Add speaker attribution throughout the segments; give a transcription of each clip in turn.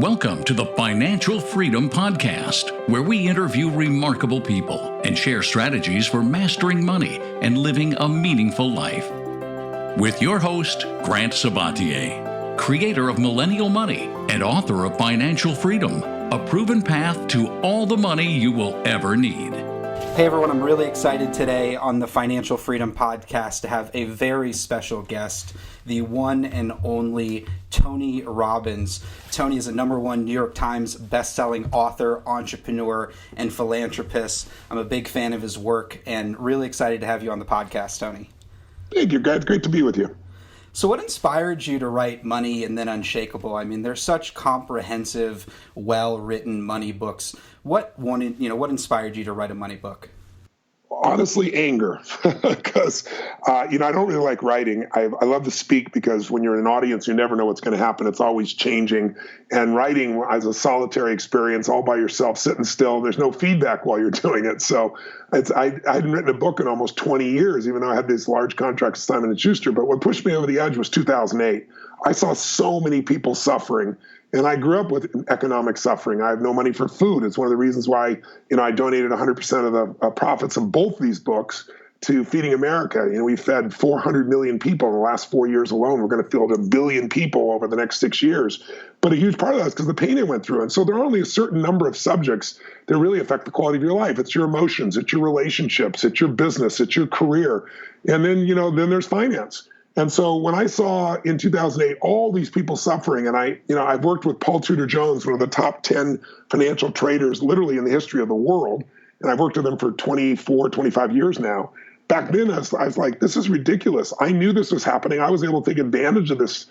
Speaker 1: Welcome to the Financial Freedom Podcast, where we interview remarkable people and share strategies for mastering money and living a meaningful life. With your host, Grant Sabatier, creator of Millennial Money and author of Financial Freedom, a proven path to all the money you will ever need.
Speaker 2: Hey everyone, I'm really excited today on the Financial Freedom Podcast to have a very special guest, the one and only Tony Robbins. Tony is a #1 New York Times Bestselling Author, entrepreneur, and philanthropist. I'm a big fan of his work and really excited to have you on the podcast, Tony.
Speaker 3: Thank you, guys. Great to be with you.
Speaker 2: So what inspired you to write Money and then Unshakeable? I mean, they're such comprehensive, well-written money books. What inspired you to write a money book?
Speaker 3: Honestly, anger, because, I don't really like writing. I love to speak because when you're in an audience, you never know what's going to happen. It's always changing. And writing as a solitary experience all by yourself, sitting still, there's no feedback while you're doing it. So I hadn't written a book in almost 20 years, even though I had these large contracts with Simon & Schuster. But what pushed me over the edge was 2008. I saw so many people suffering. And I grew up with economic suffering. I have no money for food. It's one of the reasons why, I donated 100% of the profits of both these books to Feeding America. We fed 400 million people in the last 4 years alone. We're going to feed 1 billion people over the next 6 years. But a huge part of that is because the pain I went through. And so there are only a certain number of subjects that really affect the quality of your life. It's your emotions, it's your relationships, it's your business, it's your career. And then, then there's finance. And so when I saw in 2008 all these people suffering, and I've worked with Paul Tudor Jones, one of the top 10 financial traders literally in the history of the world, and I've worked with him for 24, 25 years now. Back then, I was like, this is ridiculous. I knew this was happening. I was able to take advantage of this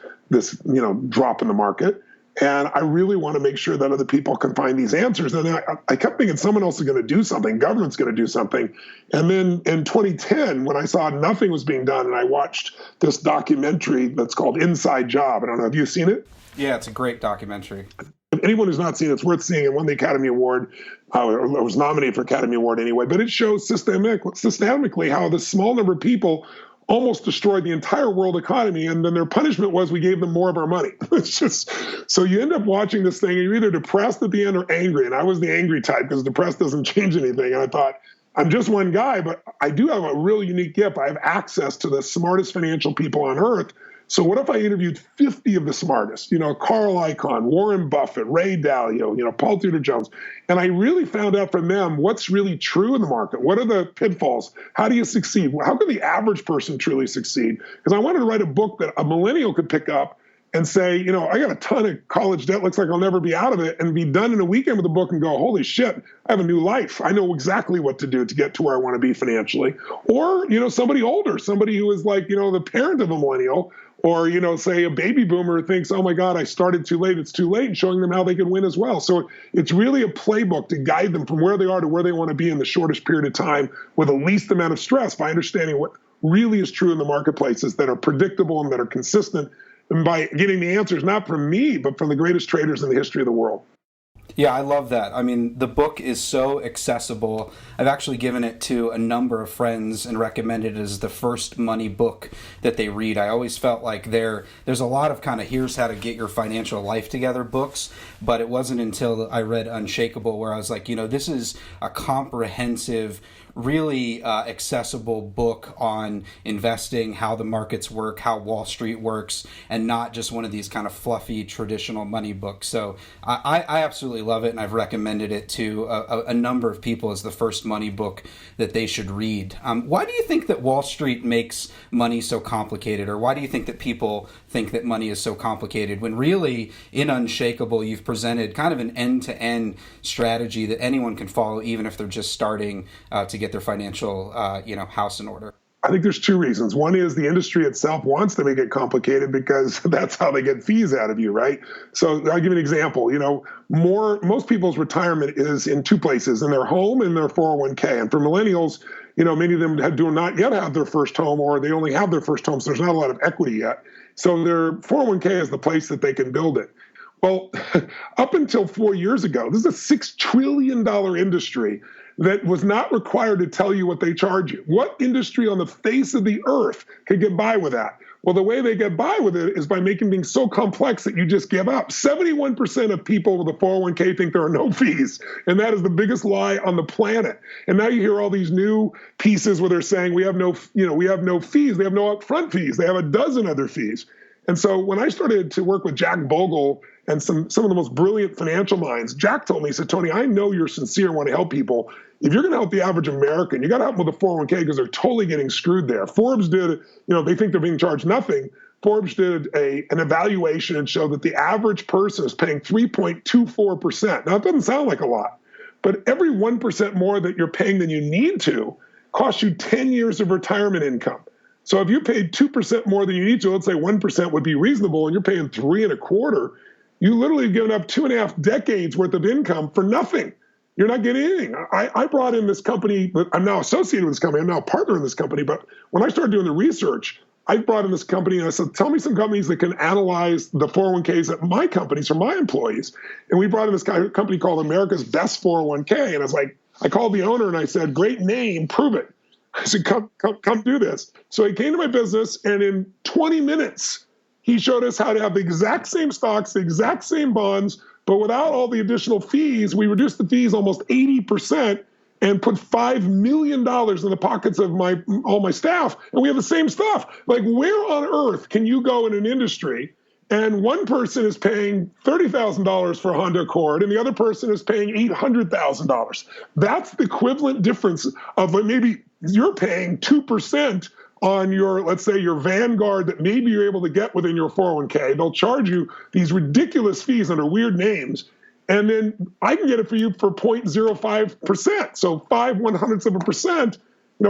Speaker 3: drop in the market. And I really want to make sure that other people can find these answers. And I kept thinking someone else is going to do something. Government's going to do something. And then in 2010, when I saw nothing was being done, and I watched this documentary that's called Inside Job. I don't know. Have you seen it?
Speaker 2: Yeah, it's a great documentary.
Speaker 3: If anyone who's not seen it, it's worth seeing. It won the Academy Award. Or was nominated for Academy Award anyway. But it shows systemically how this small number of people almost destroyed the entire world economy, and then their punishment was we gave them more of our money. It's just, so you end up watching this thing, and you're either depressed at the end or angry, and I was the angry type because depressed doesn't change anything, and I thought, I'm just one guy, but I do have a really unique gift. I have access to the smartest financial people on earth. So what if I interviewed 50 of the smartest, Carl Icahn, Warren Buffett, Ray Dalio, Paul Tudor Jones, and I really found out from them what's really true in the market. What are the pitfalls? How do you succeed? How can the average person truly succeed? Because I wanted to write a book that a millennial could pick up and say, I got a ton of college debt, looks like I'll never be out of it, and be done in a weekend with a book and go, holy shit, I have a new life. I know exactly what to do to get to where I want to be financially. Or, somebody older, somebody who is like, the parent of a millennial, or, say a baby boomer thinks, oh my God, I started too late, it's too late, and showing them how they can win as well. So it's really a playbook to guide them from where they are to where they want to be in the shortest period of time with the least amount of stress by understanding what really is true in the marketplaces that are predictable and that are consistent, and by getting the answers not from me, but from the greatest traders in the history of the world.
Speaker 2: Yeah, I love that. I mean, the book is so accessible. I've actually given it to a number of friends and recommended it as the first money book that they read. I always felt like there's a lot of kind of here's how to get your financial life together books, but it wasn't until I read Unshakeable where I was like, this is a comprehensive, really accessible book on investing, how the markets work, how Wall Street works, and not just one of these kind of fluffy traditional money books. So I absolutely love it, and I've recommended it to a number of people as the first money book that they should read. Why do you think that Wall Street makes money so complicated, or why do you think that people think that money is so complicated when really in Unshakeable you've presented kind of an end-to-end strategy that anyone can follow even if they're just starting to get their financial house in order?
Speaker 3: I think there's two reasons. One is the industry itself wants to make it complicated because that's how they get fees out of you, right? So I'll give you an example. Most people's retirement is in two places, in their home and their 401k. And for millennials, many of them do not yet have their first home, or they only have their first home, so there's not a lot of equity yet. So their 401k is the place that they can build it. Well, up until 4 years ago, this is a $6 trillion industry that was not required to tell you what they charge you. What industry on the face of the earth could get by with that? Well, the way they get by with it is by making things so complex that you just give up. 71% of people with a 401k think there are no fees, and that is the biggest lie on the planet. And now you hear all these new pieces where they're saying we have no fees, they have no upfront fees, they have a dozen other fees. And so when I started to work with Jack Bogle and some of the most brilliant financial minds, Jack told me, he said, Tony, I know you're sincere and want to help people. If you're going to help the average American, you got to help them with a 401k because they're totally getting screwed there. Forbes did, they think they're being charged nothing. Forbes did an evaluation and showed that the average person is paying 3.24%. Now, it doesn't sound like a lot, but every 1% more that you're paying than you need to costs you 10 years of retirement income. So if you paid 2% more than you need to, let's say 1% would be reasonable, and you're paying 3.25%, you literally have given up 2.5 decades worth of income for nothing. You're not getting anything. I brought in this company, I'm now associated with this company, I'm now a partner in this company, but when I started doing the research, I brought in this company and I said, tell me some companies that can analyze the 401ks at my companies for my employees. And we brought in this company called America's Best 401k. And I was like, I called the owner and I said, great name, prove it. I said, come do this. So he came to my business, and in 20 minutes, he showed us how to have the exact same stocks, the exact same bonds, but without all the additional fees. We reduced the fees almost 80% and put $5 million in the pockets of all my staff, and we have the same stuff. Like, where on earth can you go in an industry and one person is paying $30,000 for a Honda Accord and the other person is paying $800,000? That's the equivalent difference of maybe you're paying 2% on your, let's say, your Vanguard that maybe you're able to get within your 401k. They'll charge you these ridiculous fees under weird names. And then I can get it for you for 0.05%. So 0.05%,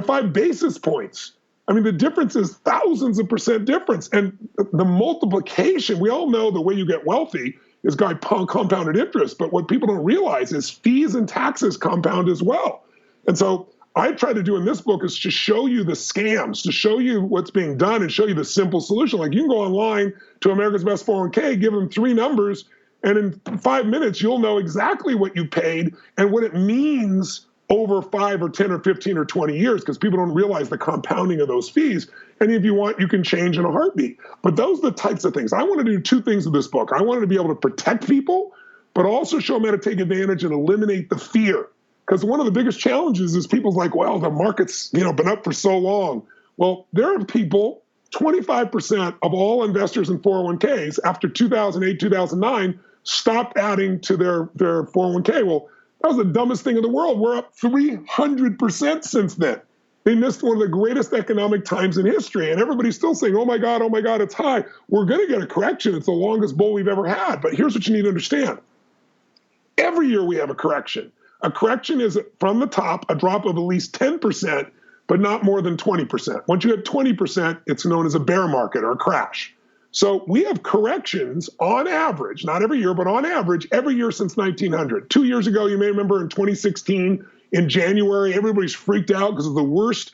Speaker 3: 5 basis points. I mean, the difference is thousands of percent difference. And the multiplication, we all know the way you get wealthy is by compounded interest. But what people don't realize is fees and taxes compound as well. And so I try to do in this book is to show you the scams, to show you what's being done and show you the simple solution. Like, you can go online to America's Best 401k, give them 3 numbers, and in 5 minutes, you'll know exactly what you paid and what it means over 5 or 10 or 15 or 20 years, because people don't realize the compounding of those fees. And if you want, you can change in a heartbeat. But those are the types of things. I want to do 2 things with this book. I wanted to be able to protect people, but also show them how to take advantage and eliminate the fear. Because one of the biggest challenges is people's like, well, the market's been up for so long. Well, there are people, 25% of all investors in 401ks after 2008, 2009, stopped adding to their 401k. Well, that was the dumbest thing in the world. We're up 300% since then. They missed one of the greatest economic times in history. And everybody's still saying, oh my God, it's high. We're going to get a correction. It's the longest bull we've ever had. But here's what you need to understand. Every year we have a correction. A correction is from the top, a drop of at least 10%, but not more than 20%. Once you hit 20%, it's known as a bear market or a crash. So we have corrections on average, not every year, but on average, every year since 1900. 2 years ago, you may remember in 2016, in January, everybody's freaked out because of the worst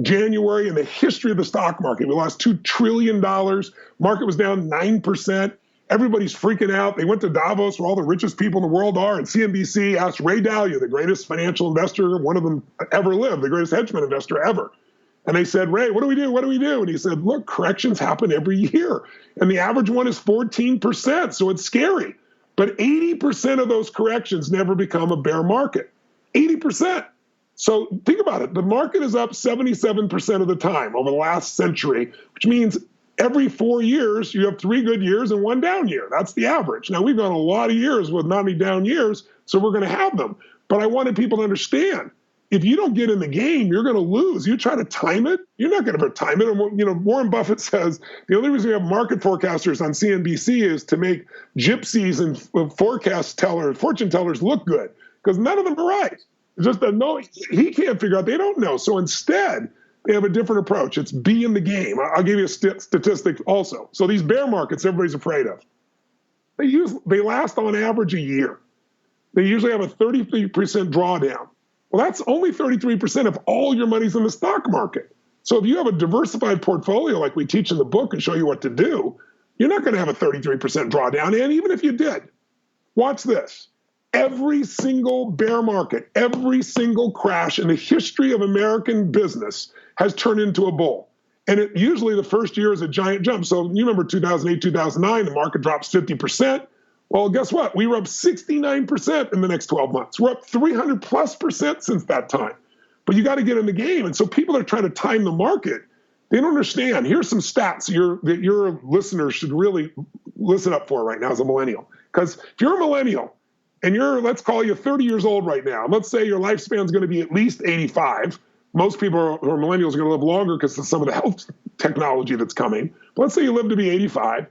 Speaker 3: January in the history of the stock market. We lost $2 trillion. Market was down 9%. Everybody's freaking out. They went to Davos, where all the richest people in the world are, and CNBC asked Ray Dalio, the greatest financial investor, one of them ever lived, the greatest hedge fund investor ever. And they said, Ray, what do we do? What do we do? And he said, look, corrections happen every year. And the average one is 14%, so it's scary. But 80% of those corrections never become a bear market. 80%. So think about it. The market is up 77% of the time over the last century, which means every 4 years, you have 3 good years and 1 down year. That's the average. Now, we've gone a lot of years with not any down years, so we're going to have them. But I wanted people to understand, if you don't get in the game, you're going to lose. You try to time it, you're not going to ever time it. And Warren Buffett says the only reason we have market forecasters on CNBC is to make gypsies and fortune tellers look good, because none of them are right. It's just that he can't figure out. They don't know. So instead, they have a different approach. It's be in the game. I'll give you a statistic also. So these bear markets everybody's afraid of, they last on average a year. They usually have a 33% drawdown. Well, that's only 33% of all your money's in the stock market. So if you have a diversified portfolio like we teach in the book and show you what to do, you're not going to have a 33% drawdown. And even if you did, watch this. Every single bear market, every single crash in the history of American business has turned into a bull. And usually the first year is a giant jump. So you remember 2008, 2009, the market drops 50%. Well, guess what? We were up 69% in the next 12 months. We're up 300+% since that time. But you got to get in the game. And so people are trying to time the market. They don't understand. Here's some stats that your listeners should really listen up for right now as a millennial. Because if you're a millennial and let's call you 30 years old right now, let's say your lifespan is going to be at least 85. Most people who are millennials are going to live longer because of some of the health technology that's coming. But let's say you live to be 85,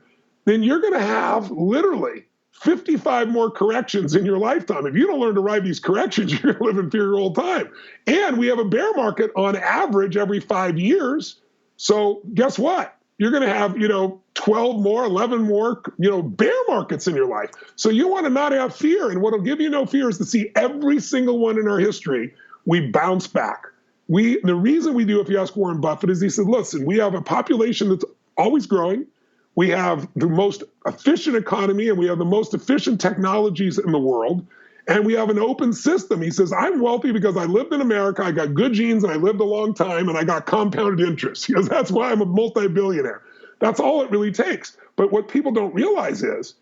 Speaker 3: then you're going to have literally 55 more corrections in your lifetime. If you don't learn to ride these corrections, you're going to live in fear your whole time. And we have a bear market on average every 5 years. So guess what? You're going to have, 12 more, 11 more, bear markets in your life. So you want to not have fear. And what will give you no fear is to see every single one in our history, we bounce back. The reason we do, if you ask Warren Buffett, is he said, listen, we have a population that's always growing. We have the most efficient economy and we have the most efficient technologies in the world. And we have an open system. He says, I'm wealthy because I lived in America. I got good genes and I lived a long time and I got compounded interest. He goes, that's why I'm a multi-billionaire. That's all it really takes. But what people don't realize is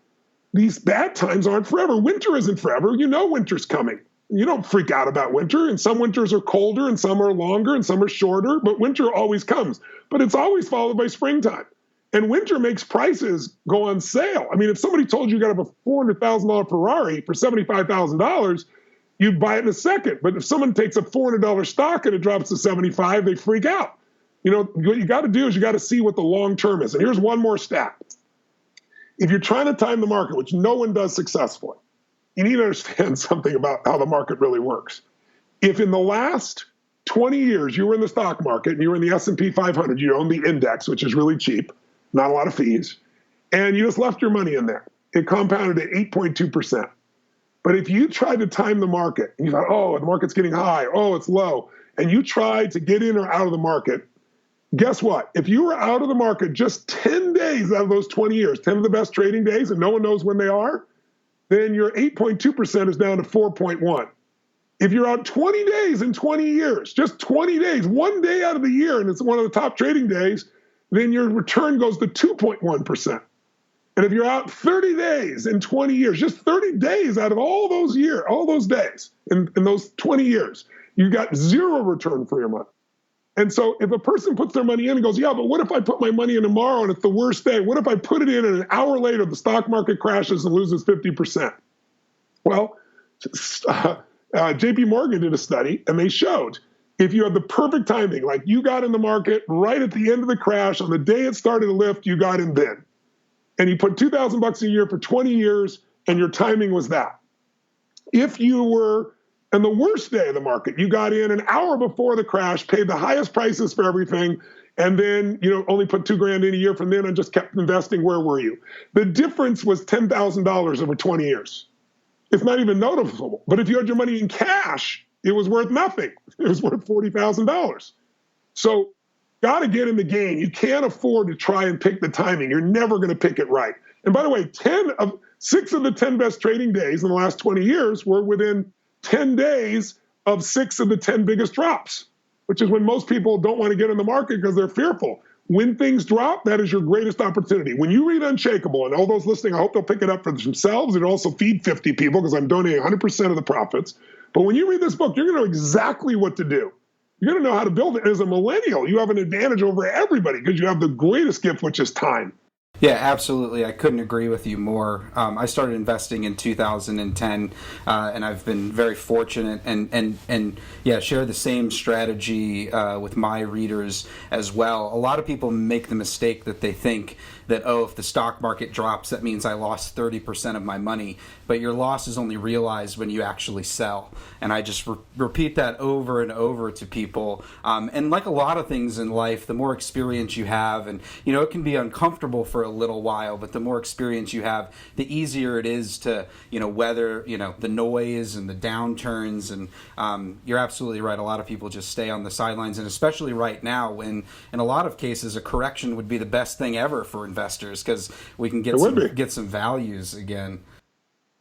Speaker 3: these bad times aren't forever. Winter isn't forever. Winter's coming. You don't freak out about winter, and some winters are colder and some are longer and some are shorter, but winter always comes. But it's always followed by springtime. And winter makes prices go on sale. I mean, if somebody told you got to have a $400,000 Ferrari for $75,000, you'd buy it in a second. But if someone takes a $400 stock and it drops to 75, they freak out. What you got to do is you got to see what the long term is. And here's one more stat. If you're trying to time the market, which no one does successfully, you need to understand something about how the market really works. If in the last 20 years you were in the stock market and you were in the S&P 500, you owned the index, which is really cheap, not a lot of fees, and you just left your money in there, it compounded at 8.2%. But if you tried to time the market and you thought, oh, the market's getting high, oh, it's low, and you tried to get in or out of the market, guess what? If you were out of the market just 10 days out of those 20 years, 10 of the best trading days, and no one knows when they are, then your 8.2% is down to 4.1. If you're out 20 days in 20 years, just 20 days, one day out of the year, and it's one of the top trading days, then your return goes to 2.1%. And if you're out 30 days in 20 years, just 30 days out of all those days in those 20 years, you got zero return for your money. And so if a person puts their money in and goes, yeah, but what if I put my money in tomorrow and it's the worst day? What if I put it in and an hour later the stock market crashes and loses 50%? Well, JP Morgan did a study and they showed if you had the perfect timing, like you got in the market right at the end of the crash, on the day it started to lift, you got in then. And you put $2,000 a year for 20 years and your timing was that. If you were on the worst day of the market, you got in an hour before the crash, paid the highest prices for everything, and then only put $2,000 in a year from then and just kept investing, where were you? The difference was $10,000 over 20 years. It's not even noticeable. But if you had your money in cash, it was worth nothing. It was worth $40,000. So got to get in the game. You can't afford to try and pick the timing. You're never going to pick it right. And by the way, 6 of the 10 best trading days in the last 20 years were within 10 days of 6 of the 10 biggest drops, which is when most people don't want to get in the market because they're fearful. When things drop, that is your greatest opportunity. When you read Unshakeable, and all those listening, I hope they'll pick it up for themselves. It'll also feed 50 people because I'm donating 100% of the profits. But when you read this book, you're going to know exactly what to do. You're going to know how to build it. As a millennial, you have an advantage over everybody because you have the greatest gift, which is time.
Speaker 2: Yeah, absolutely. I couldn't agree with you more. I started investing in 2010, and I've been very fortunate and share the same strategy with my readers as well. A lot of people make the mistake that they think that, if the stock market drops, that means I lost 30% of my money. But your loss is only realized when you actually sell. And I just repeat that over and over to people. And like a lot of things in life, the more experience you have, and it can be uncomfortable for a little while, but the more experience you have, the easier it is to weather the noise and the downturns. And you're absolutely right. A lot of people just stay on the sidelines, and especially right now, when in a lot of cases a correction would be the best thing ever for investors because we can get some values again.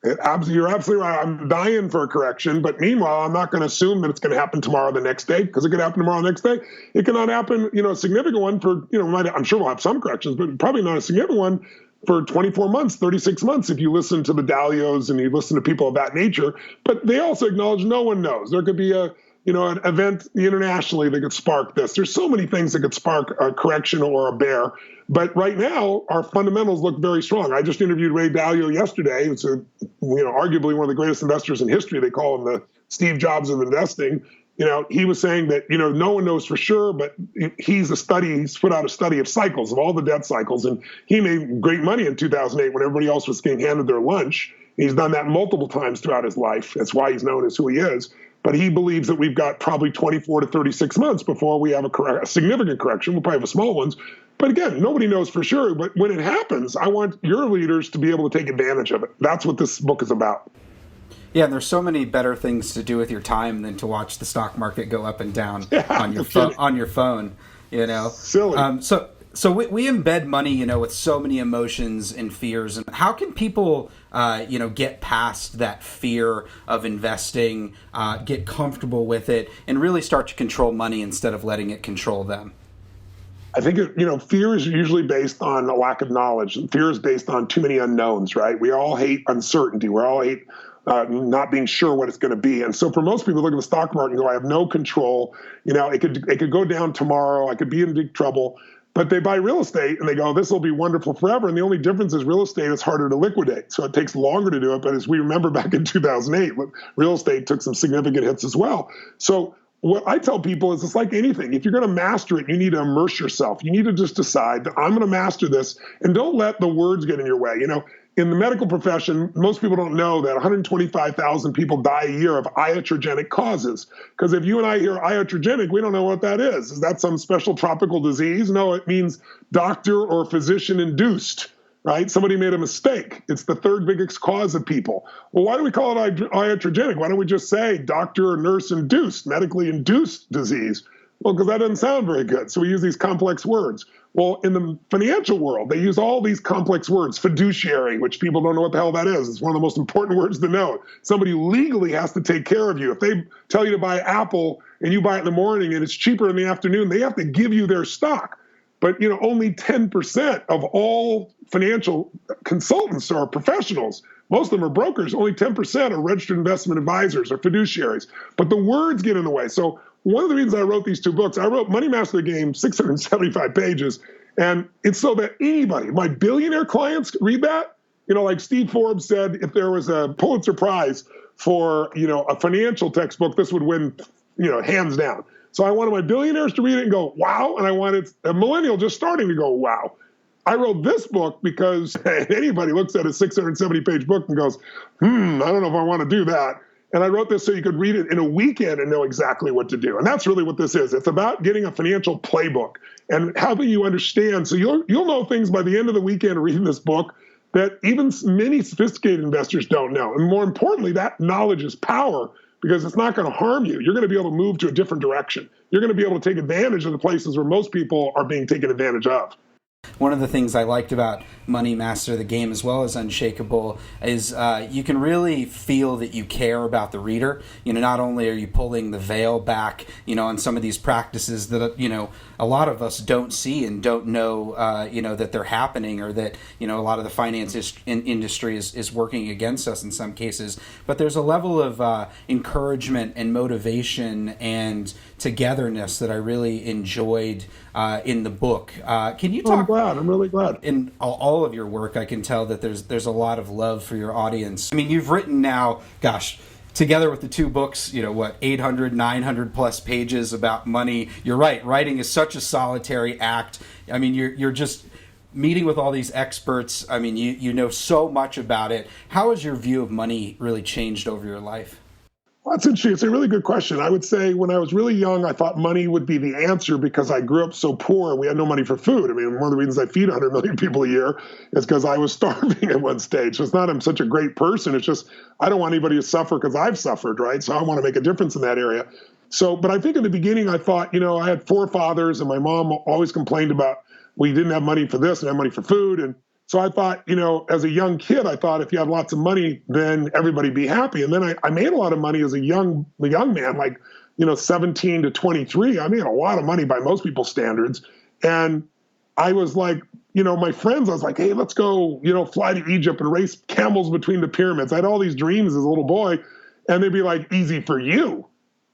Speaker 3: You're absolutely right. I'm dying for a correction, but meanwhile, I'm not going to assume that it's going to happen tomorrow, the next day, because it could happen tomorrow, the next day. It cannot happen, a significant one for, I'm sure we'll have some corrections, but probably not a significant one for 24 months, 36 months, if you listen to the Dalios and you listen to people of that nature. But they also acknowledge no one knows. There could be an event internationally that could spark this. There's so many things that could spark a correction or a bear. But right now, our fundamentals look very strong. I just interviewed Ray Dalio yesterday, who's arguably one of the greatest investors in history. They call him the Steve Jobs of investing. He was saying that, no one knows for sure, but he's put out a study of cycles, of all the debt cycles. And he made great money in 2008 when everybody else was getting handed their lunch. He's done that multiple times throughout his life. That's why he's known as who he is. But he believes that we've got probably 24 to 36 months before we have a significant correction. We'll probably have small ones. But again, nobody knows for sure. But when it happens, I want your leaders to be able to take advantage of it. That's what this book is about.
Speaker 2: Yeah, and there's so many better things to do with your time than to watch the stock market go up and down on your phone.
Speaker 3: Silly.
Speaker 2: So we embed money, with so many emotions and fears. And how can people, get past that fear of investing, get comfortable with it, and really start to control money instead of letting it control them?
Speaker 3: I think, fear is usually based on a lack of knowledge. Fear is based on too many unknowns, right? We all hate uncertainty. We all hate not being sure what it's going to be. And so for most people, look at the stock market and go, I have no control. It could go down tomorrow. I could be in big trouble. But they buy real estate and they go, this will be wonderful forever. And the only difference is real estate is harder to liquidate. So it takes longer to do it. But as we remember back in 2008, real estate took some significant hits as well. So what I tell people is it's like anything. If you're going to master it, you need to immerse yourself. You need to just decide that I'm going to master this, and don't let the words get in your way. In the medical profession, most people don't know that 125,000 people die a year of iatrogenic causes. Because if you and I hear iatrogenic, we don't know what that is. Is that some special tropical disease? No, it means doctor or physician induced, right? Somebody made a mistake. It's the third biggest cause of people. Well, why do we call it iatrogenic? Why don't we just say doctor or nurse induced, medically induced disease? Well, because that doesn't sound very good. So we use these complex words. Well, in the financial world, they use all these complex words. Fiduciary, which people don't know what the hell that is. It's one of the most important words to know. Somebody legally has to take care of you. If they tell you to buy Apple and you buy it in the morning and it's cheaper in the afternoon, they have to give you their stock. But only 10% of all financial consultants are professionals. Most of them are brokers. Only 10% are registered investment advisors or fiduciaries. But the words get in the way. So one of the reasons I wrote these two books, I wrote Money Master the Game, 675 pages. And it's so that anybody, my billionaire clients, read that. Like Steve Forbes said, if there was a Pulitzer Prize for, a financial textbook, this would win, hands down. So I wanted my billionaires to read it and go, wow. And I wanted a millennial just starting to go, wow. I wrote this book because anybody looks at a 670-page book and goes, I don't know if I want to do that. And I wrote this so you could read it in a weekend and know exactly what to do. And that's really what this is. It's about getting a financial playbook and helping you understand. So you'll know things by the end of the weekend reading this book that even many sophisticated investors don't know. And more importantly, that knowledge is power, because it's not going to harm you. You're going to be able to move to a different direction. You're going to be able to take advantage of the places where most people are being taken advantage of.
Speaker 2: One of the things I liked about Money Master the Game as well as Unshakeable is you can really feel that you care about the reader. Not only are you pulling the veil back, on some of these practices that, a lot of us don't see and don't know, that they're happening, or that, a lot of the finance industry is working against us in some cases. But there's a level of encouragement and motivation and togetherness that I really enjoyed in the book. Can you talk?
Speaker 3: I'm really glad.
Speaker 2: In all of your work, I can tell that there's a lot of love for your audience. I mean, you've written now, together with the two books, 800, 900 plus pages about money. You're right. Writing is such a solitary act. I mean, you're just meeting with all these experts. I mean, you know so much about it. How has your view of money really changed over your life?
Speaker 3: Well, that's interesting. It's a really good question. I would say when I was really young, I thought money would be the answer because I grew up so poor. We had no money for food. I mean, one of the reasons I feed 100 million people a year is because I was starving at one stage. So it's not I'm such a great person. It's just I don't want anybody to suffer because I've suffered, right? So I want to make a difference in that area. So, but I think in the beginning, I thought, I had four fathers and my mom always complained about we didn't have money for this and have money for food. And So I thought, as a young kid, I thought if you had lots of money, then everybody'd be happy. And then I made a lot of money as a young man, like, 17 to 23. I made a lot of money by most people's standards. And I was like, my friends, I was like, hey, let's go, fly to Egypt and race camels between the pyramids. I had all these dreams as a little boy. And they'd be like, easy for you.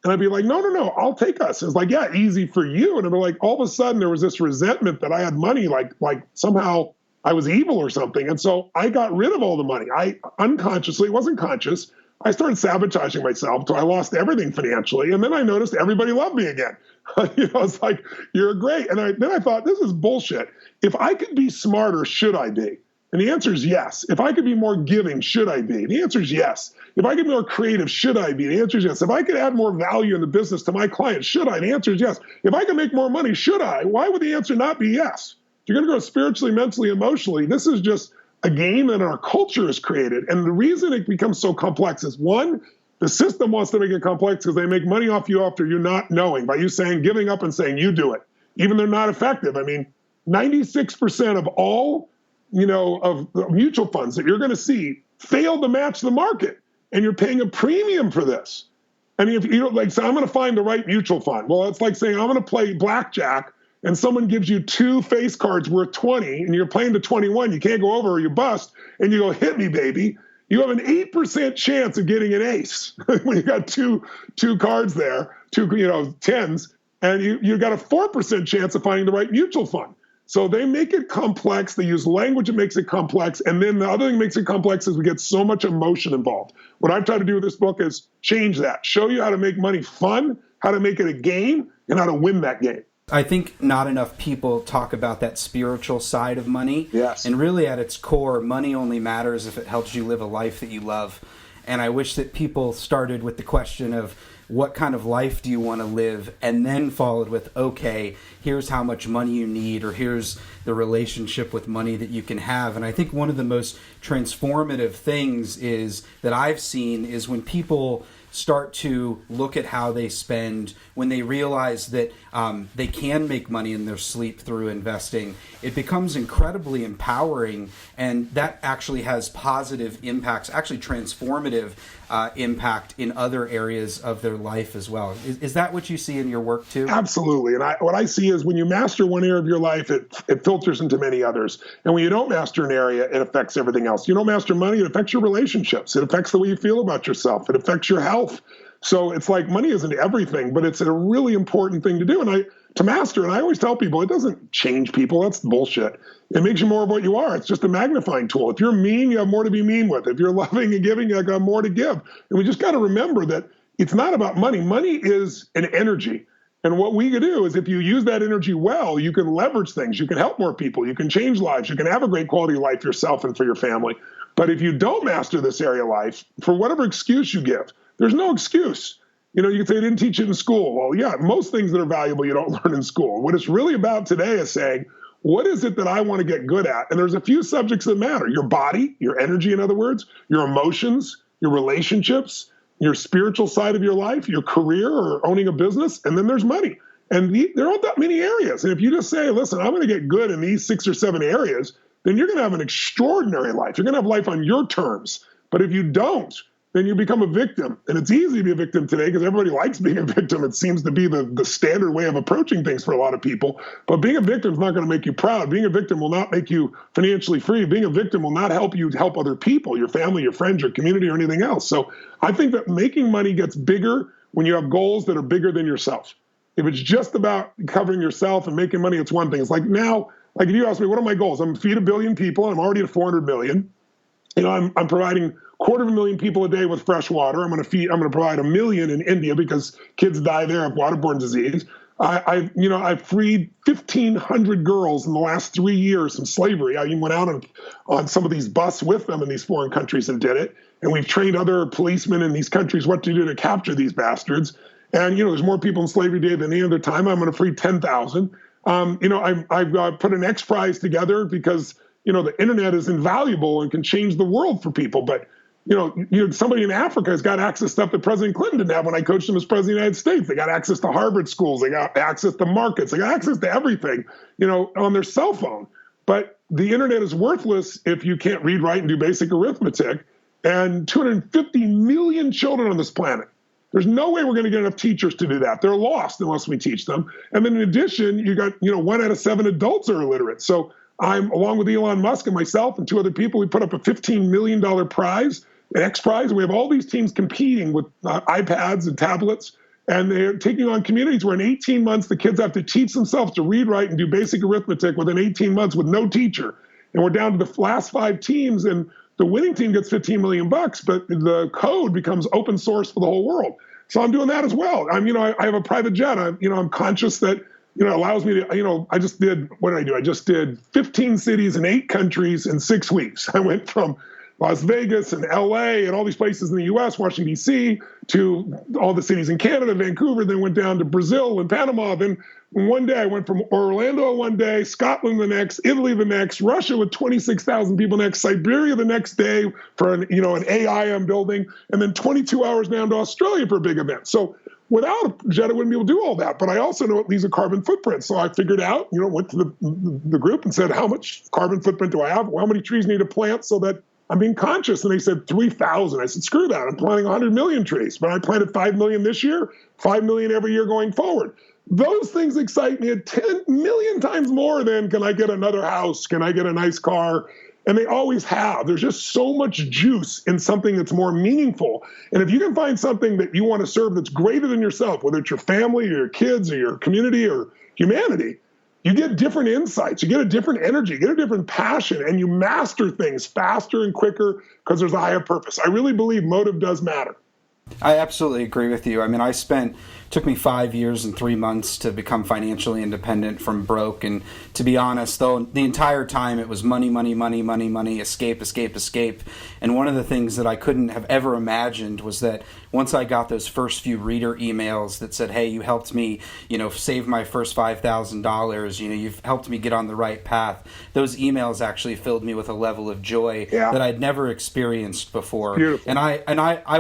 Speaker 3: And I'd be like, no, I'll take us. It's like, yeah, easy for you. And it'd be like, all of a sudden there was this resentment that I had money, like somehow I was evil or something. And so I got rid of all the money. I unconsciously, it wasn't conscious. I started sabotaging myself until I lost everything financially. And then I noticed everybody loved me again. It's like, you're great. And then I thought, this is bullshit. If I could be smarter, should I be? And the answer is yes. If I could be more giving, should I be? The answer is yes. If I could be more creative, should I be? The answer is yes. If I could add more value in the business to my clients, should I? The answer is yes. If I could make more money, should I? Why would the answer not be yes? If you're going to grow spiritually, mentally, emotionally, this is just a game that our culture has created. And the reason it becomes so complex is, one, the system wants to make it complex because they make money off you after you're not knowing, by you saying, giving up and saying, you do it. Even they're not effective. I mean, 96% of all of the mutual funds that you're going to see fail to match the market, and you're paying a premium for this. I mean, if you don't like, say, I'm going to find the right mutual fund. Well, it's like saying, I'm going to play blackjack, and someone gives you 2 face cards worth 20, and you're playing to 21. You can't go over or you bust, and you go, hit me, baby. You have an 8% chance of getting an ace when you got two cards there, 2 tens, and you got a 4% chance of finding the right mutual fund. So they make it complex. They use language that makes it complex. And then the other thing that makes it complex is we get so much emotion involved. What I've tried to do with this book is change that, show you how to make money fun, how to make it a game, and how to win that game.
Speaker 2: I think not enough people talk about that spiritual side of money.
Speaker 3: Yes.
Speaker 2: And really at its core, money only matters if it helps you live a life that you love. And I wish that people started with the question of, what kind of life do you want to live? And then followed with, okay, here's how much money you need, or here's the relationship with money that you can have. And I think one of the most transformative things that I've seen is when people start to look at how they spend, when they realize that they can make money in their sleep through investing, it becomes incredibly empowering, and that actually has positive impacts, actually transformative impact in other areas of their life as well. Is that what you see in your work too?
Speaker 3: Absolutely. And what I see is when you master one area of your life, it filters into many others. And when you don't master an area, it affects everything else. You don't master money, it affects your relationships. It affects the way you feel about yourself. It affects your health. So it's like money isn't everything, but it's a really important thing to do. And to master, and I always tell people, it doesn't change people. That's bullshit. It makes you more of what you are. It's just a magnifying tool. If you're mean, you have more to be mean with. If you're loving and giving, you got more to give. And we just got to remember that it's not about money. Money is an energy. And what we can do is, if you use that energy well, you can leverage things. You can help more people. You can change lives. You can have a great quality of life yourself and for your family. But if you don't master this area of life, for whatever excuse you give, there's no excuse. You can say, they didn't teach it in school. Well, yeah, most things that are valuable you don't learn in school. What it's really about today is saying, what is it that I want to get good at? And there's a few subjects that matter. Your body, your energy, in other words, your emotions, your relationships, your spiritual side of your life, your career or owning a business, and then there's money. And there aren't that many areas. And if you just say, listen, I'm going to get good in these 6 or 7 areas, then you're going to have an extraordinary life. You're going to have life on your terms. But if you don't, then you become a victim. And it's easy to be a victim today because everybody likes being a victim. It seems to be the standard way of approaching things for a lot of people. But being a victim is not going to make you proud. Being a victim will not make you financially free. Being a victim will not help you help other people, your family, your friends, your community, or anything else. So I think that making money gets bigger when you have goals that are bigger than yourself. If it's just about covering yourself and making money, it's one thing. It's like now, like if you ask me, what are my goals? I'm going to feed 1 billion people. I'm already at 400 million. I'm providing 250,000 people a day with fresh water. I'm going to provide 1 million in India because kids die there of waterborne disease. I've freed 1,500 girls in the last 3 years from slavery. I even went out on some of these buses with them in these foreign countries and did it. And we've trained other policemen in these countries what to do to capture these bastards. And, there's more people in slavery today than any other time. I'm going to free 10,000. I've put an X Prize together because, the internet is invaluable and can change the world for people. But, somebody in Africa has got access to stuff that President Clinton didn't have when I coached him as president of the United States. They got access to Harvard schools. They got access to markets. They got access to everything, on their cell phone. But the internet is worthless if you can't read, write, and do basic arithmetic. And 250 million children on this planet. There's no way we're going to get enough teachers to do that. They're lost unless we teach them. And then in addition, you got, 1 out of 7 adults are illiterate. So I'm, along with Elon Musk and myself and 2 other people, we put up a $15 million prize, an X Prize. And we have all these teams competing with iPads and tablets. And they're taking on communities where in 18 months, the kids have to teach themselves to read, write, and do basic arithmetic within 18 months with no teacher. And we're down to the last 5 teams, and the winning team gets $15 million, but the code becomes open source for the whole world. So I'm doing that as well. I have a private jet. I'm conscious that, it allows me to, I just did, what did I do? I just did 15 cities in 8 countries in 6 weeks. I went from Las Vegas and LA and all these places in the US, Washington, D.C., to all the cities in Canada, Vancouver, then went down to Brazil and Panama. Then one day I went from Orlando one day, Scotland the next, Italy the next, Russia with 26,000 people next, Siberia the next day for an AI I'm building, and then 22 hours down to Australia for a big event. So without a jet, I wouldn't be able to do all that. But I also know it leaves a carbon footprint. So I figured out, went to the group and said, how much carbon footprint do I have? How many trees need to plant so that I'm being conscious? And they said 3,000. I said, screw that. I'm planting 100 million trees. But I planted 5 million this year, 5 million every year going forward. Those things excite me 10 million times more than, can I get another house? Can I get a nice car? And they always have. There's just so much juice in something that's more meaningful. And if you can find something that you want to serve that's greater than yourself, whether it's your family or your kids or your community or humanity, you get different insights, you get a different energy, you get a different passion, and you master things faster and quicker because there's a higher purpose. I really believe motive does matter.
Speaker 2: I absolutely agree with you. I mean, took me 5 years and 3 months to become financially independent from broke. And to be honest, though, the entire time it was money, money, money, money, money, escape, escape, escape. And one of the things that I couldn't have ever imagined was that once I got those first few reader emails that said, hey, you helped me, save my first $5,000, you've helped me get on the right path. Those emails actually filled me with a level of joy that I'd never experienced before.
Speaker 3: Beautiful.
Speaker 2: And I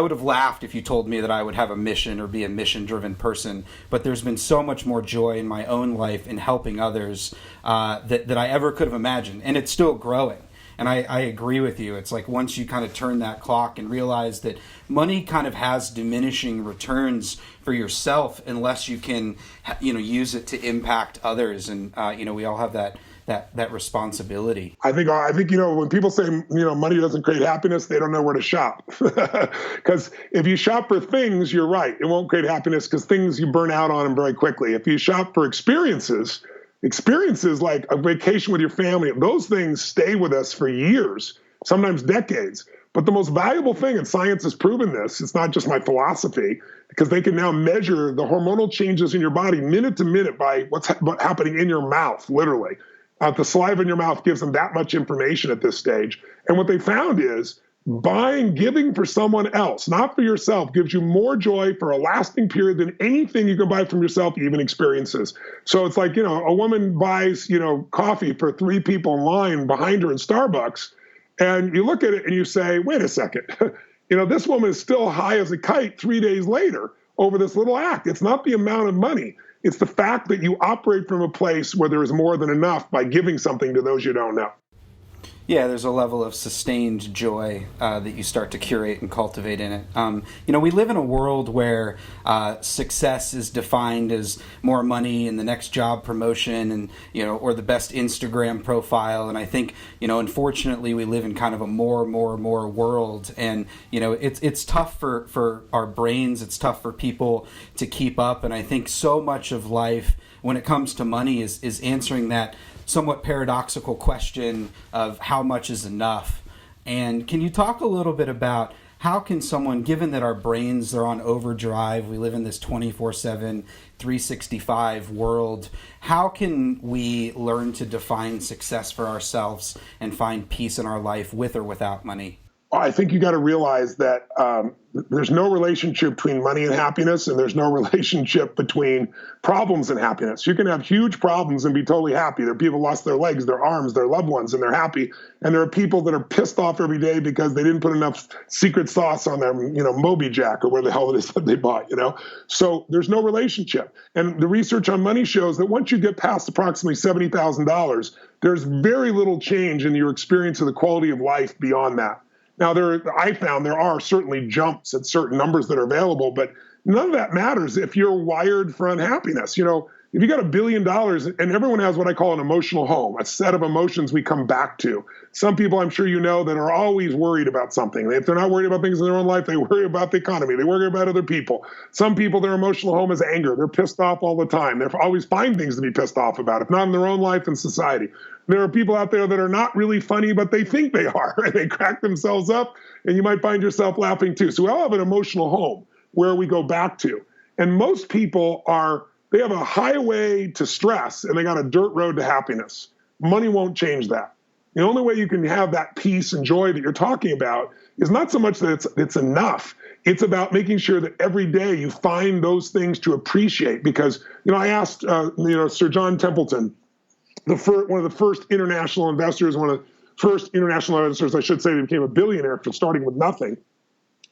Speaker 2: would have laughed if you told me that I would have a mission or be a mission-driven person, but there's been so much more joy in my own life in helping others that I ever could have imagined, and it's still growing. And I agree with you. It's like once you kind of turn that clock and realize that money kind of has diminishing returns for yourself unless you can, use it to impact others, and we all have that responsibility.
Speaker 3: I think when people say money doesn't create happiness, they don't know where to shop. Because if you shop for things, you're right, it won't create happiness because things you burn out on them very quickly. If you shop for experiences like a vacation with your family, those things stay with us for years, sometimes decades. But the most valuable thing, and science has proven this, it's not just my philosophy, because they can now measure the hormonal changes in your body minute to minute by what's happening in your mouth, literally. The saliva in your mouth gives them that much information at this stage. And what they found is giving for someone else, not for yourself, gives you more joy for a lasting period than anything you can buy from yourself, even experiences. So it's like, a woman buys, coffee for 3 people in line behind her in Starbucks, and you look at it and you say, wait a second, this woman is still high as a kite 3 days later over this little act. It's not the amount of money. It's the fact that you operate from a place where there is more than enough by giving something to those you don't know.
Speaker 2: Yeah, there's a level of sustained joy that you start to curate and cultivate in it. We live in a world where success is defined as more money and the next job promotion and, or the best Instagram profile. And I think, unfortunately, we live in kind of a more world. And, it's tough for our brains. It's tough for people to keep up. And I think so much of life when it comes to money is answering that somewhat paradoxical question of how much is enough. And can you talk a little bit about how can someone, given that our brains are on overdrive, we live in this 24/7, 365 world, how can we learn to define success for ourselves and find peace in our life with or without money?
Speaker 3: I think you got to realize that there's no relationship between money and happiness, and there's no relationship between problems and happiness. You can have huge problems and be totally happy. There are people who lost their legs, their arms, their loved ones, and they're happy. And there are people that are pissed off every day because they didn't put enough secret sauce on their, Moby Jack or where the hell it is that they bought, So there's no relationship. And the research on money shows that once you get past approximately $70,000, there's very little change in your experience of the quality of life beyond that. Now, I found there are certainly jumps at certain numbers that are available, but none of that matters if you're wired for unhappiness. If you got $1 billion, and everyone has what I call an emotional home, a set of emotions we come back to. Some people, I'm sure that are always worried about something. If they're not worried about things in their own life, they worry about the economy. They worry about other people. Some people, their emotional home is anger. They're pissed off all the time. They always find things to be pissed off about, if not in their own life, in society. There are people out there that are not really funny, but they think they are, and they crack themselves up, and you might find yourself laughing too. So we all have an emotional home where we go back to. And most people they have a highway to stress, and they got a dirt road to happiness. Money won't change that. The only way you can have that peace and joy that you're talking about is not so much that it's enough. It's about making sure that every day you find those things to appreciate. Because, I asked, Sir John Templeton, one of the first international investors, one of the first international investors, I should say, that became a billionaire after starting with nothing.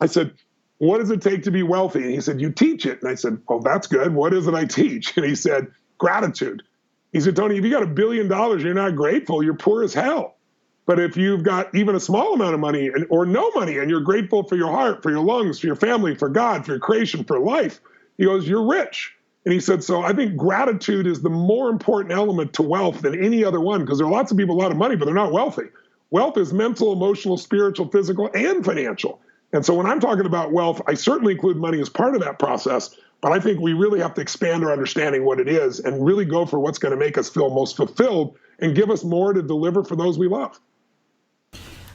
Speaker 3: I said, what does it take to be wealthy? And he said, you teach it. And I said, well, that's good. What is it I teach? And he said, gratitude. He said, Tony, if you got $1 billion, you're not grateful, you're poor as hell. But if you've got even a small amount of money or no money, and you're grateful for your heart, for your lungs, for your family, for God, for your creation, for life, he goes, you're rich. And he said, so I think gratitude is the more important element to wealth than any other one, because there are lots of people with a lot of money, but they're not wealthy. Wealth is mental, emotional, spiritual, physical, and financial. And so when I'm talking about wealth, I certainly include money as part of that process, but I think we really have to expand our understanding what it is and really go for what's going to make us feel most fulfilled and give us more to deliver for those we love.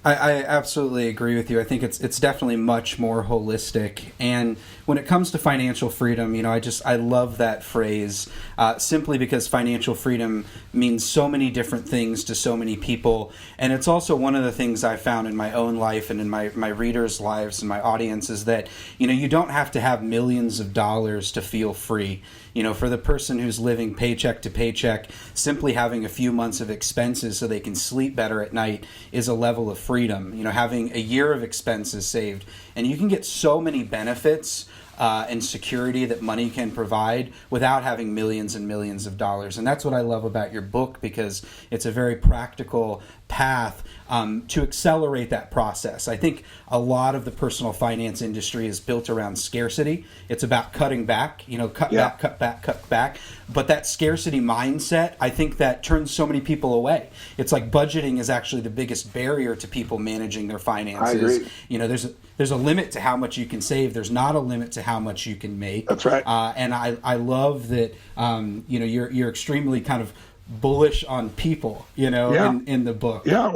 Speaker 2: I absolutely agree with you. I think it's definitely much more holistic. And when it comes to financial freedom, I love that phrase simply because financial freedom means so many different things to so many people. And it's also one of the things I found in my own life and in my readers' lives and my audience is that, you don't have to have millions of dollars to feel free. For the person who's living paycheck to paycheck, simply having a few months of expenses so they can sleep better at night is a level of freedom. Having a year of expenses saved. And you can get so many benefits and security that money can provide without having millions and millions of dollars. And that's what I love about your book, because it's a very practical path to accelerate that process. I think a lot of the personal finance industry is built around scarcity. It's about cutting back, cut back. But that scarcity mindset, I think that turns so many people away. It's like budgeting is actually the biggest barrier to people managing their finances.
Speaker 3: I agree.
Speaker 2: There's a limit to how much you can save. There's not a limit to how much you can make.
Speaker 3: That's right.
Speaker 2: And I love that you're extremely kind of bullish on people, in the book.
Speaker 3: Yeah,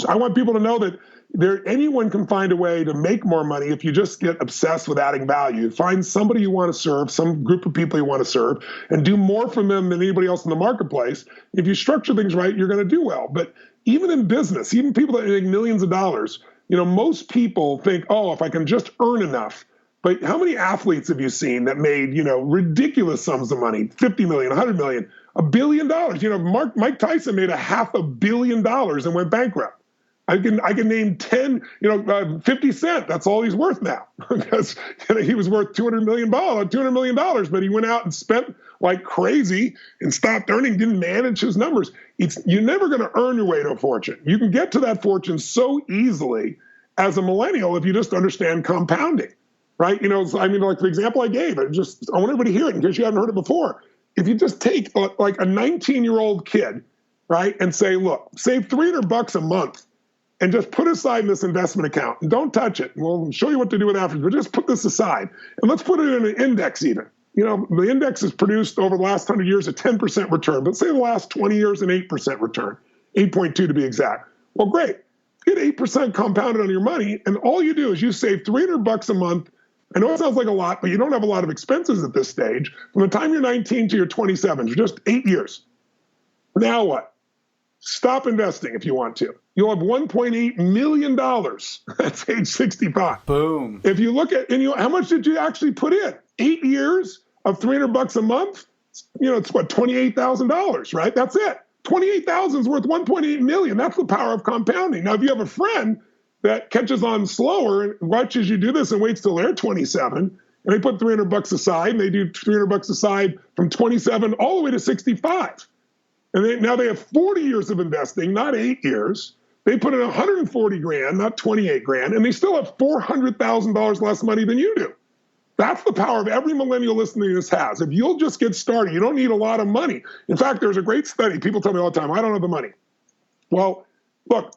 Speaker 3: I want people to know that anyone can find a way to make more money if you just get obsessed with adding value. Find somebody you want to serve, some group of people you want to serve, and do more from them than anybody else in the marketplace. If you structure things right, you're going to do well. But even in business, even people that make millions of dollars, most people think, oh, if I can just earn enough. But how many athletes have you seen that made, ridiculous sums of money, 50 million, 100 million, $1 billion? Mike Tyson made $500 million and went bankrupt. I can name 10, 50 Cent. That's all he's worth now because he was worth $200 million, but he went out and spent like crazy and stopped earning, didn't manage his numbers. You're never going to earn your way to a fortune. You can get to that fortune so easily as a millennial if you just understand compounding, right? Like the example I gave, I want everybody to hear it in case you haven't heard it before. If you just take like a 19-year-old kid, right, and say, look, save $300 a month and just put aside in this investment account and don't touch it. We'll show you what to do with afterwards, but just put this aside and let's put it in an index even. The index has produced over the last 100 years a 10% return, but say the last 20 years an 8% return, 8.2 to be exact. Well, great. Get 8% compounded on your money, and all you do is you save $300 a month. I know it sounds like a lot, but you don't have a lot of expenses at this stage. From the time you're 19 to you're 27, you're just 8 years. Now what? Stop investing if you want to. you'll have $1.8 million at age 65.
Speaker 2: Boom.
Speaker 3: If you look at, and how much did you actually put in? 8 years of $300 a month? It's what, $28,000, right? That's it. 28,000 is worth 1.8 million. That's the power of compounding. Now, if you have a friend that catches on slower and watches you do this and waits till they're 27, and they put $300 aside, and they do $300 aside from 27 all the way to 65. And now they have 40 years of investing, not 8 years. They put in 140 grand, not 28 grand, and they still have $400,000 less money than you do. That's the power of every millennial listening to this has. If you'll just get started, you don't need a lot of money. In fact, there's a great study. People tell me all the time, I don't have the money. Well, look,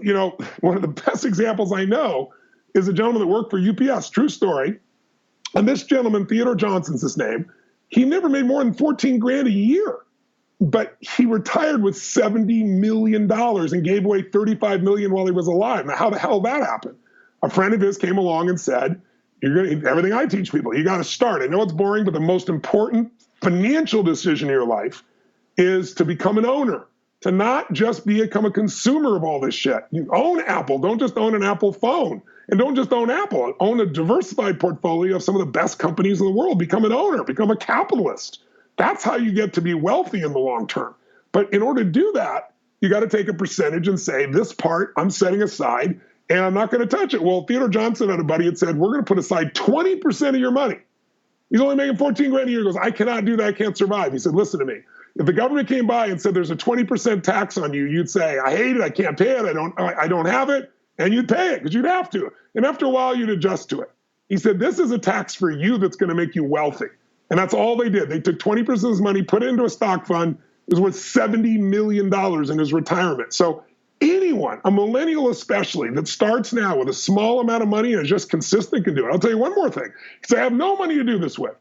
Speaker 3: one of the best examples I know is a gentleman that worked for UPS, true story. And this gentleman, Theodore Johnson's his name, he never made more than 14 grand a year. But he retired with $70 million and gave away $35 million while he was alive. Now, how the hell did that happen? A friend of his came along and said, everything I teach people, you got to start. I know it's boring, but the most important financial decision in your life is to become an owner, to not just become a consumer of all this shit. You own Apple. Don't just own an Apple phone. And don't just own Apple. Own a diversified portfolio of some of the best companies in the world. Become an owner. Become a capitalist. That's how you get to be wealthy in the long term. But in order to do that, you got to take a percentage and say, this part I'm setting aside and I'm not going to touch it. Well, Theodore Johnson had a buddy that said, we're going to put aside 20% of your money. He's only making 14 grand a year. He goes, I cannot do that. I can't survive. He said, listen to me. If the government came by and said there's a 20% tax on you, you'd say, I hate it. I can't pay it. I don't have it. And you'd pay it because you'd have to. And after a while, you'd adjust to it. He said, this is a tax for you that's going to make you wealthy. And that's all they did. They took 20% of his money, put it into a stock fund. It was worth $70 million in his retirement. So anyone, a millennial especially, that starts now with a small amount of money and is just consistent can do it. I'll tell you one more thing. Because I have no money to do this with.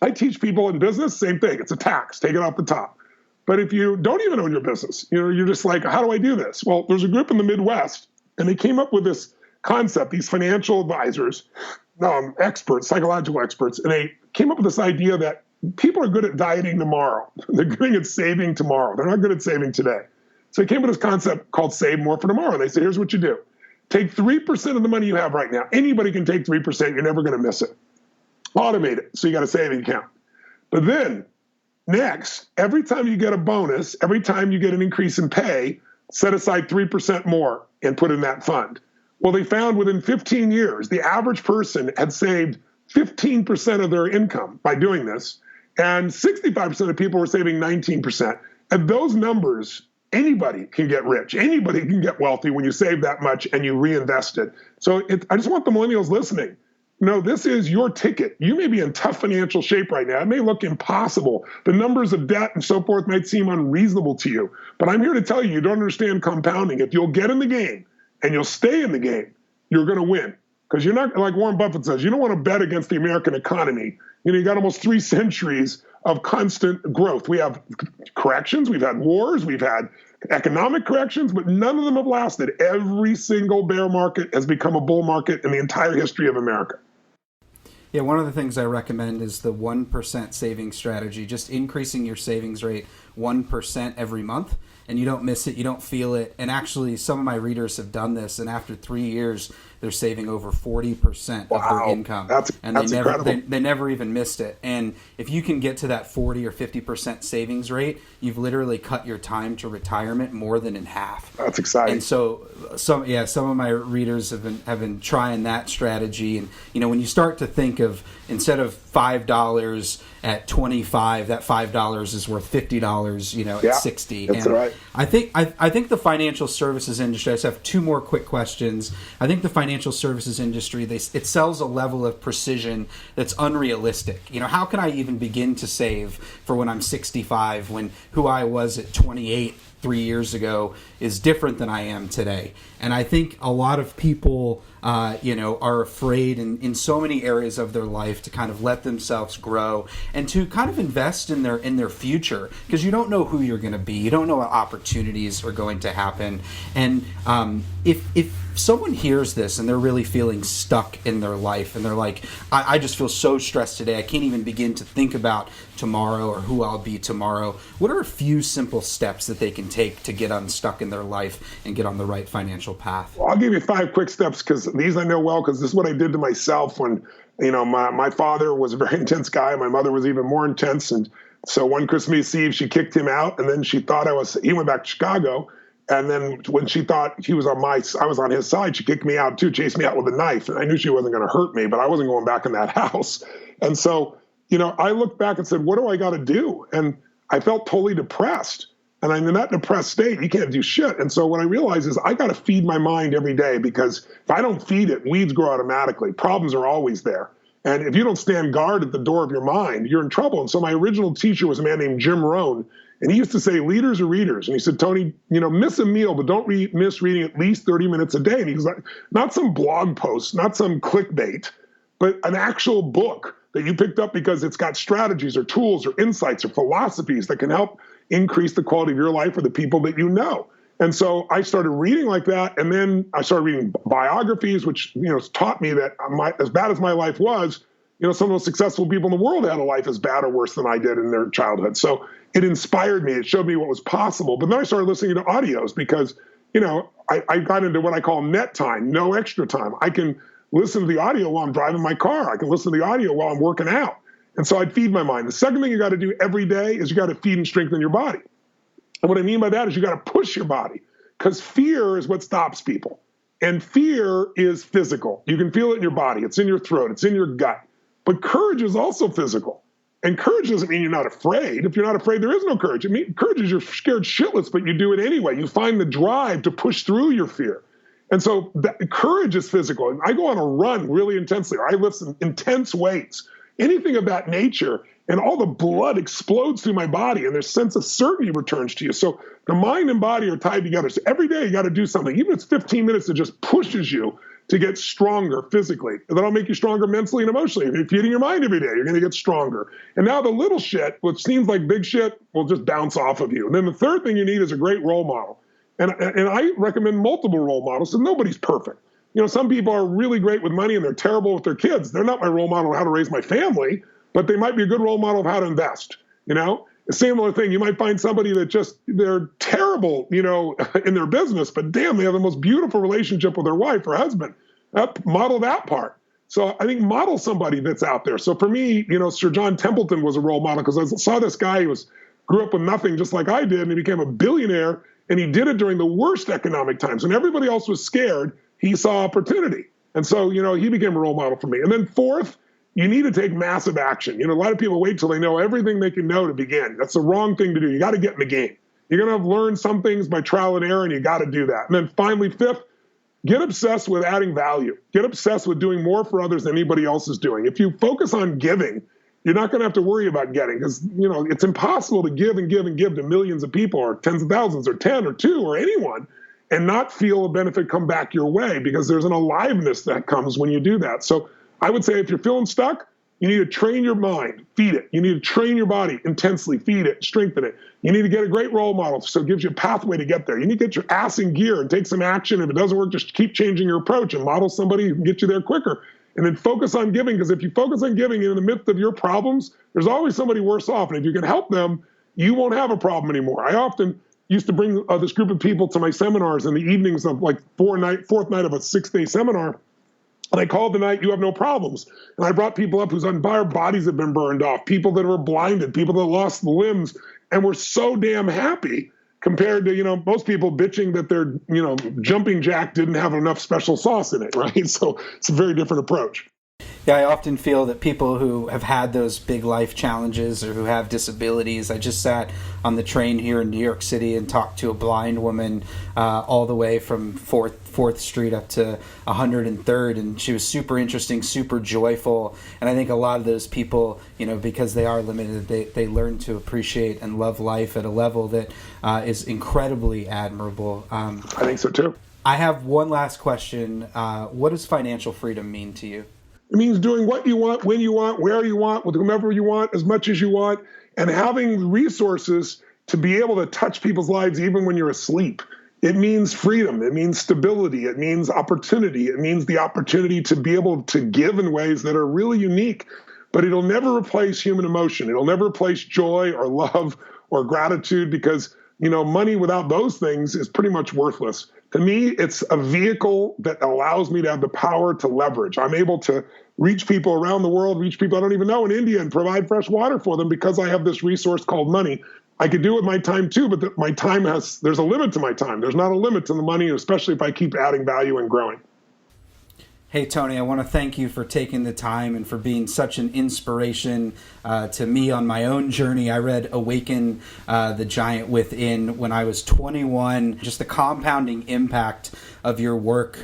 Speaker 3: I teach people in business, same thing. It's a tax. Take it off the top. But if you don't even own your business, you're just like, how do I do this? Well, there's a group in the Midwest, and they came up with this concept, these financial advisors, experts, psychological experts, and they came up with this idea that people are good at dieting tomorrow. They're good at saving tomorrow. They're not good at saving today. So they came up with this concept called Save More for Tomorrow. They said, here's what you do. Take 3% of the money you have right now. Anybody can take 3%. You're never going to miss it. Automate it. So you got a saving account. But then next, every time you get a bonus, every time you get an increase in pay, set aside 3% more and put in that fund. Well, they found within 15 years, the average person had saved 15% of their income by doing this, and 65% of people were saving 19%. At those numbers, anybody can get rich. Anybody can get wealthy when you save that much and you reinvest it. So I just want the millennials listening. This is your ticket. You may be in tough financial shape right now. It may look impossible. The numbers of debt and so forth might seem unreasonable to you. But I'm here to tell you, you don't understand compounding. If you'll get in the game and you'll stay in the game, you're going to win. Because you're not, like Warren Buffett says, you don't want to bet against the American economy. You got almost 3 centuries of constant growth. We have corrections, we've had wars, we've had economic corrections, but none of them have lasted. Every single bear market has become a bull market in the entire history of America.
Speaker 2: Yeah, one of the things I recommend is the 1% savings strategy, just increasing your savings rate 1% every month, and you don't miss it, you don't feel it. And actually, some of my readers have done this, and after 3 years, they're saving over 40% of their income.
Speaker 3: That's incredible.
Speaker 2: They never even missed it. And if you can get to that 40 or 50% savings rate, you've literally cut your time to retirement more than in half.
Speaker 3: That's exciting.
Speaker 2: And so some of my readers have been trying that strategy. And when you start to think of, instead of $5 at 25, that $5 is worth $50, at 60.
Speaker 3: That's
Speaker 2: and
Speaker 3: right.
Speaker 2: I think the financial services industry, I just have 2 more quick questions. I think the financial services industry, it sells a level of precision that's unrealistic. How can I even begin to save for when I'm 65, when who I was at 28 3 years ago is different than I am today? And I think a lot of people, are afraid in so many areas of their life to kind of let themselves grow and to kind of invest in their future, because you don't know who you're going to be. You don't know what opportunities are going to happen. And if someone hears this and they're really feeling stuck in their life and they're like, I just feel so stressed today, I can't even begin to think about tomorrow or who I'll be tomorrow, what are a few simple steps that they can take to get unstuck in their life and get on the right financial path?
Speaker 3: Well, I'll give you 5 quick steps because these I know well, because this is what I did to myself when, my father was a very intense guy. My mother was even more intense. And so one Christmas Eve, she kicked him out, and then she thought he went back to Chicago. And then when she thought I was on his side, she kicked me out too, chased me out with a knife. And I knew she wasn't going to hurt me, but I wasn't going back in that house. And so, I looked back and said, what do I got to do? And I felt totally depressed. And I'm in that depressed state, you can't do shit. And so what I realized is I got to feed my mind every day, because if I don't feed it, weeds grow automatically. Problems are always there. And if you don't stand guard at the door of your mind, you're in trouble. And so my original teacher was a man named Jim Rohn. And he used to say, leaders are readers. And he said, Tony, miss a meal, but don't miss reading at least 30 minutes a day. And he was like, not some blog post, not some clickbait, but an actual book that you picked up because it's got strategies or tools or insights or philosophies that can help increase the quality of your life or the people that you know. And so I started reading like that. And then I started reading biographies, which, taught me that as bad as my life was, some of the most successful people in the world had a life as bad or worse than I did in their childhood. So it inspired me. It showed me what was possible. But then I started listening to audios because, I got into what I call net time, no extra time. I can listen to the audio while I'm driving my car. I can listen to the audio while I'm working out. And so I'd feed my mind. The second thing you got to do every day is you got to feed and strengthen your body. And what I mean by that is you got to push your body, because fear is what stops people. And fear is physical. You can feel it in your body. It's in your throat. It's in your gut. But courage is also physical. And courage doesn't mean you're not afraid. If you're not afraid, there is no courage. Courage is you're scared shitless, but you do it anyway. You find the drive to push through your fear. And so courage is physical. And I go on a run really intensely, or I lift some intense weights, anything of that nature, and all the blood explodes through my body, and their sense of certainty returns to you. So the mind and body are tied together. So every day you got to do something, even if it's 15 minutes, that just pushes you to get stronger physically. And that'll make you stronger mentally and emotionally. If you're feeding your mind every day, you're going to get stronger. And now the little shit, which seems like big shit, will just bounce off of you. And then the third thing you need is a great role model. And I recommend multiple role models, so nobody's perfect. Some people are really great with money and they're terrible with their kids. They're not my role model on how to raise my family, but they might be a good role model of how to invest. A similar thing, you might find somebody that they're terrible, in their business, but damn, they have the most beautiful relationship with their wife or husband. Model that part. So I think model somebody that's out there. So for me, Sir John Templeton was a role model, because I saw this guy who grew up with nothing just like I did, and he became a billionaire, and he did it during the worst economic times. When everybody else was scared, he saw opportunity. And so, he became a role model for me. And then fourth, you need to take massive action. A lot of people wait till they know everything they can know to begin. That's the wrong thing to do. You got to get in the game. You're going to have learned some things by trial and error, and you got to do that. And then finally, fifth, get obsessed with adding value. Get obsessed with doing more for others than anybody else is doing. If you focus on giving, you're not going to have to worry about getting, because, it's impossible to give and give and give to millions of people, or tens of thousands, or 10 or 2 or anyone, and not feel a benefit come back your way, because there's an aliveness that comes when you do that. So I would say if you're feeling stuck, you need to train your mind, feed it. You need to train your body intensely, feed it, strengthen it. You need to get a great role model, so it gives you a pathway to get there. You need to get your ass in gear and take some action. If it doesn't work, just keep changing your approach and model somebody who can get you there quicker. And then focus on giving, because if you focus on giving in the midst of your problems, there's always somebody worse off. And if you can help them, you won't have a problem anymore. I often used to bring this group of people to my seminars in the evenings of like fourth night of a 6-day seminar. And I called the night, "You have no problems." And I brought people up whose entire bodies have been burned off, people that were blinded, people that lost the limbs, and were so damn happy compared to, most people bitching that their, jumping jack didn't have enough special sauce in it, right? So it's a very different approach.
Speaker 2: Yeah, I often feel that people who have had those big life challenges or who have disabilities, I just sat on the train here in New York City and talked to a blind woman all the way from 4th Street up to 103rd, and she was super interesting, super joyful. And I think a lot of those people, because they are limited, they learn to appreciate and love life at a level that is incredibly admirable.
Speaker 3: I think so too.
Speaker 2: I have one last question. What does financial freedom mean to you?
Speaker 3: It means doing what you want, when you want, where you want, with whomever you want, as much as you want, and having resources to be able to touch people's lives even when you're asleep. It means freedom. It means stability. It means opportunity. It means the opportunity to be able to give in ways that are really unique. But it'll never replace human emotion. It'll never replace joy or love or gratitude, because, money without those things is pretty much worthless. To me, it's a vehicle that allows me to have the power to leverage. I'm able to reach people around the world, reach people I don't even know in India, and provide fresh water for them because I have this resource called money. I could do it with my time too, but there's a limit to my time. There's not a limit to the money, especially if I keep adding value and growing.
Speaker 2: Hey, Tony, I want to thank you for taking the time and for being such an inspiration to me on my own journey. I read Awaken The Giant Within when I was 21. Just the compounding impact of your work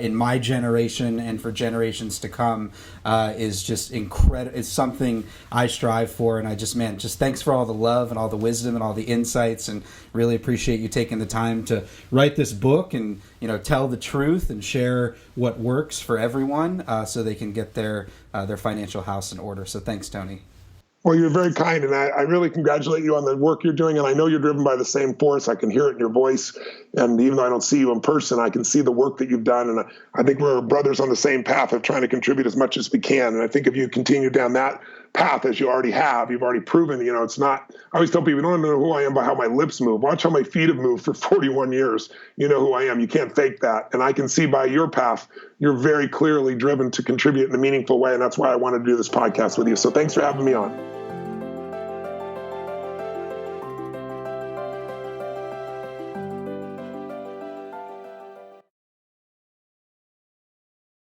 Speaker 2: in my generation and for generations to come is just incredible. It's something I strive for. And just thanks for all the love and all the wisdom and all the insights, and really appreciate you taking the time to write this book and, tell the truth and share what works for everyone so they can get their financial house in order. So thanks, Tony.
Speaker 3: Well, you're very kind, and I really congratulate you on the work you're doing, and I know you're driven by the same force. I can hear it in your voice, and even though I don't see you in person, I can see the work that you've done, and I think we're brothers on the same path of trying to contribute as much as we can, and I think if you continue down that path as you already have, you've already proven, it's not, I always tell people, you don't know who I am by how my lips move. Watch how my feet have moved for 41 years. You know who I am. You can't fake that, and I can see by your path, you're very clearly driven to contribute in a meaningful way, and that's why I wanted to do this podcast with you, so thanks for having me on.